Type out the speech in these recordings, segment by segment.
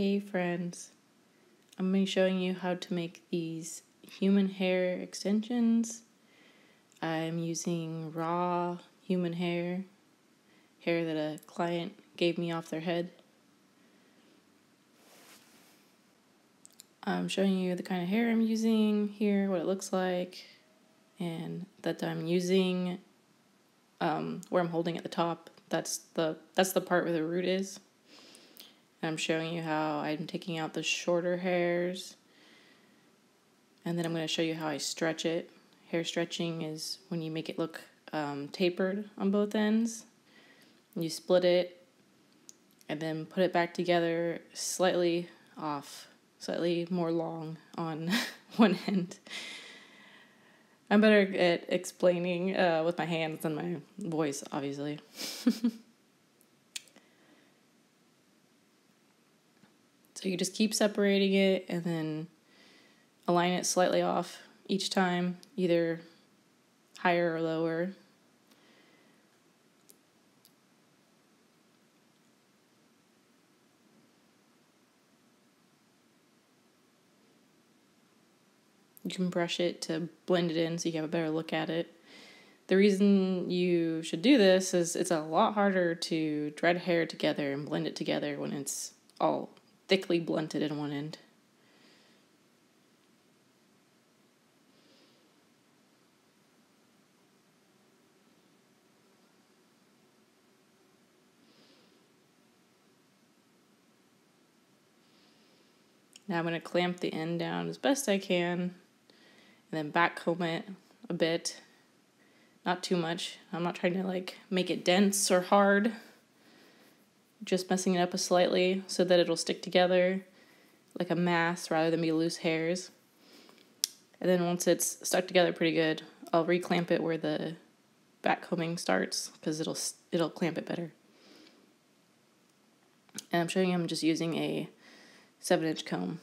Hey friends, I'm going to be showing you how to make these human hair extensions. I'm using raw human hair that a client gave me off their head. I'm showing you the kind of hair I'm using here, what it looks like, and that I'm using where I'm holding at the top. That's the part where the root is. I'm showing you how I'm taking out the shorter hairs, and then I'm going to show you how I stretch it. Hair stretching is when you make it look tapered on both ends. You split it and then put it back together slightly off, slightly more long on one end. I'm better at explaining with my hands than my voice, obviously. So you just keep separating it and then align it slightly off each time, either higher or lower. You can brush it to blend it in so you have a better look at it. The reason you should do this is it's a lot harder to dread hair together and blend it together when it's all thickly blunted in one end. Now I'm going to clamp the end down as best I can and then back comb it a bit. Not too much. I'm not trying to make it dense or hard. Just messing it up slightly so that it'll stick together like a mass rather than be loose hairs. And then once it's stuck together pretty good, I'll reclamp it where the back combing starts because it'll clamp it better. And I'm showing you I'm just using a 7-inch comb.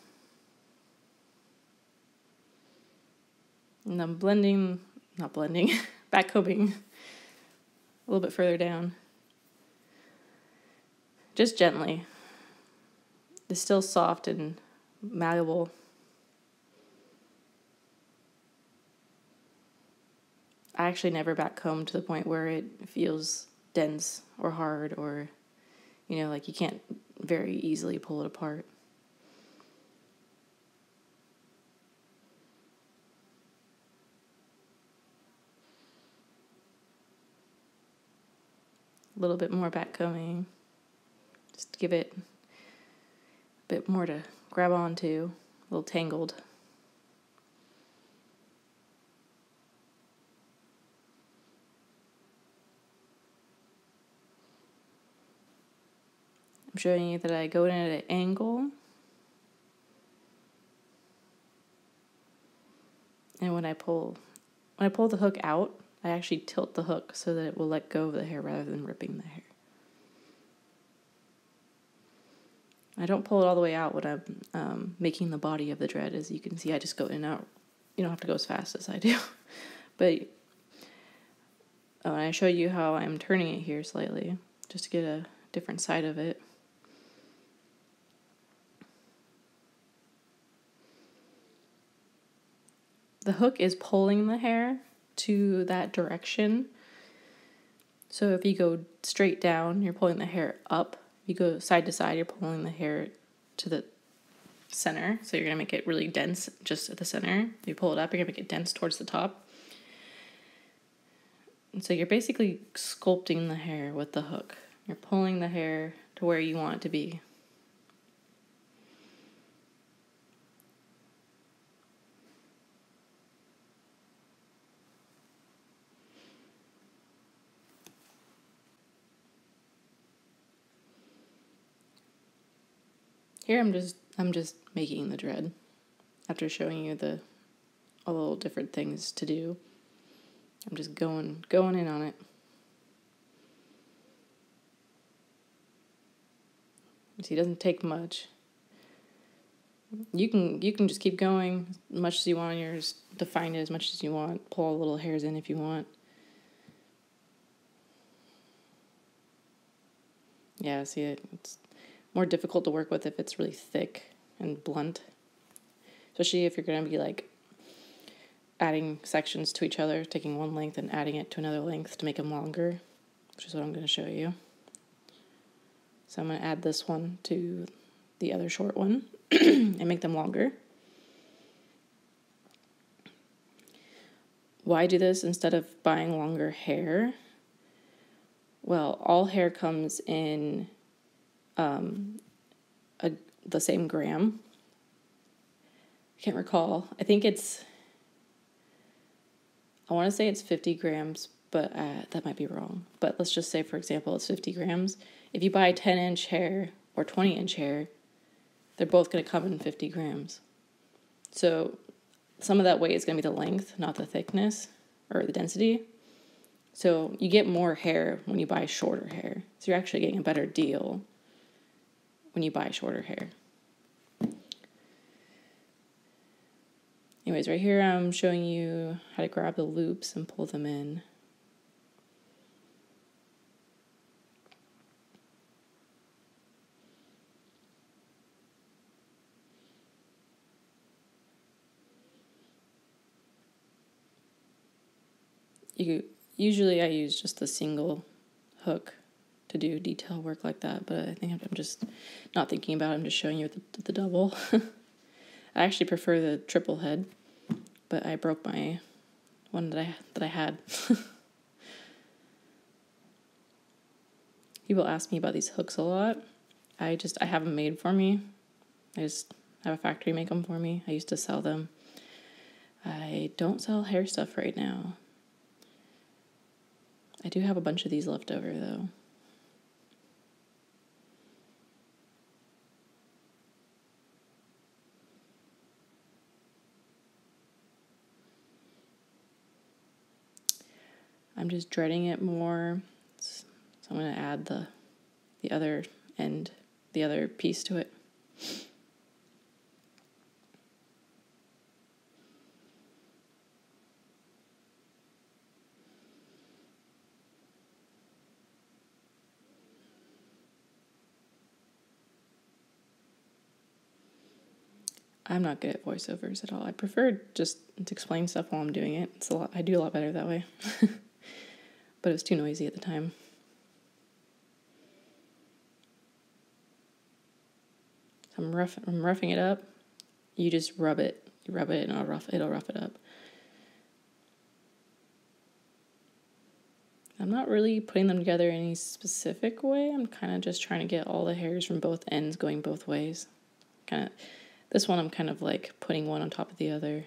And I'm back combing a little bit further down. Just gently. It's still soft and malleable. I actually never back comb to the point where it feels dense or hard or, you can't very easily pull it apart. A little bit more back combing, just to give it a bit more to grab onto, a little tangled. I'm showing you that I go in at an angle, and when I pull the hook out, I actually tilt the hook so that it will let go of the hair rather than ripping the hair. I don't pull it all the way out when I'm making the body of the dread. As you can see, I just go in and out. You don't have to go as fast as I do. But I show you how I'm turning it here slightly, just to get a different side of it. The hook is pulling the hair to that direction. So if you go straight down, you're pulling the hair up. If you go side to side, you're pulling the hair to the center. So you're going to make it really dense just at the center. If you pull it up, you're going to make it dense towards the top. And so you're basically sculpting the hair with the hook. You're pulling the hair to where you want it to be. Here I'm just making the dread after showing you all the little different things to do. I'm just going in on it. You see, it doesn't take much. You can just keep going as much as you want. Yours, define it as much as you want. Pull little hairs in if you want. Yeah, see it. It's more difficult to work with if it's really thick and blunt. Especially if you're going to be like adding sections to each other, taking one length and adding it to another length to make them longer, which is what I'm going to show you. So I'm going to add this one to the other short one and make them longer. Why do this instead of buying longer hair? Well, all hair comes in the same gram. I can't recall. I want to say it's 50 grams, but that might be wrong. But let's just say, for example, it's 50 grams. If you buy 10-inch hair or 20-inch hair, they're both going to come in 50 grams. So some of that weight is going to be the length, not the thickness or the density. So you get more hair when you buy shorter hair. So you're actually getting a better deal when you buy shorter hair. Anyways, right here I'm showing you how to grab the loops and pull them in. Usually I use just a single hook to do detail work like that, but I think I'm just not thinking about it. I'm just showing you the double. I actually prefer the triple head, but I broke my one that I had. People ask me about these hooks a lot. I have them made for me. I just have a factory make them for me. I used to sell them. I don't sell hair stuff right now. I do have a bunch of these left over, though. I'm just dreading it more, so I'm going to add the other end, the other piece to it. I'm not good at voiceovers at all. I prefer just to explain stuff while I'm doing it. I do a lot better that way. But it was too noisy at the time. I'm roughing it up. You just rub it. You rub it and it'll rough it up. I'm not really putting them together in any specific way. I'm kind of just trying to get all the hairs from both ends going both ways. This one I'm kind of like putting one on top of the other.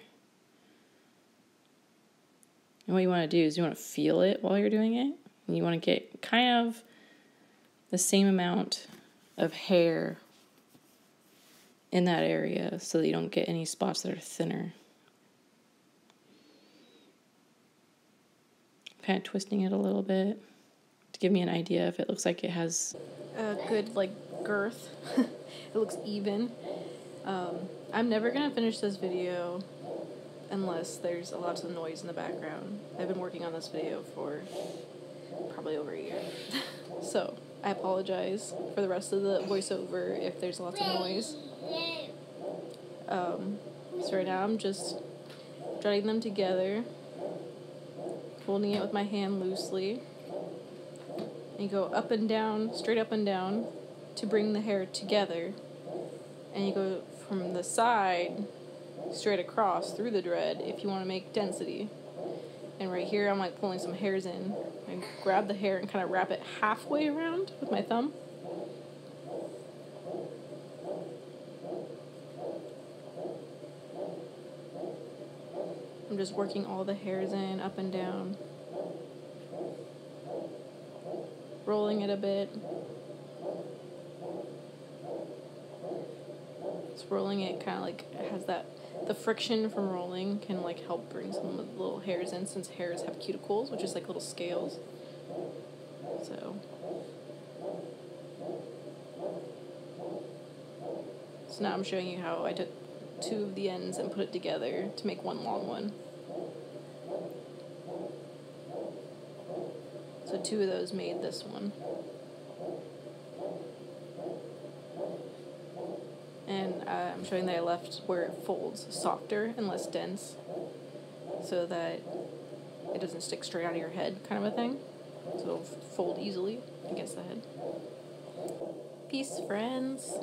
And what you want to do is you want to feel it while you're doing it. And you want to get kind of the same amount of hair in that area so that you don't get any spots that are thinner. Kind of twisting it a little bit to give me an idea if it looks like it has a good girth. It looks even. I'm never gonna finish this video unless there's lots of noise in the background. I've been working on this video for probably over a year. So I apologize for the rest of the voiceover if there's lots of noise. So right now I'm just dragging them together, holding it with my hand loosely. And you go up and down, straight up and down to bring the hair together. And you go from the side straight across through the dread if you want to make density. And right here I'm pulling some hairs in. I grab the hair and kind of wrap it halfway around with my thumb. I'm just working all the hairs in, up and down. Rolling it a bit. Rolling it kind of it has the friction from rolling can help bring some of the little hairs in, since hairs have cuticles, which is little scales. So now I'm showing you how I took two of the ends and put it together to make one long one. So two of those made this one. And I'm showing that I left where it folds softer and less dense, so that it doesn't stick straight out of your head, kind of a thing. So it'll fold easily against the head. Peace, friends.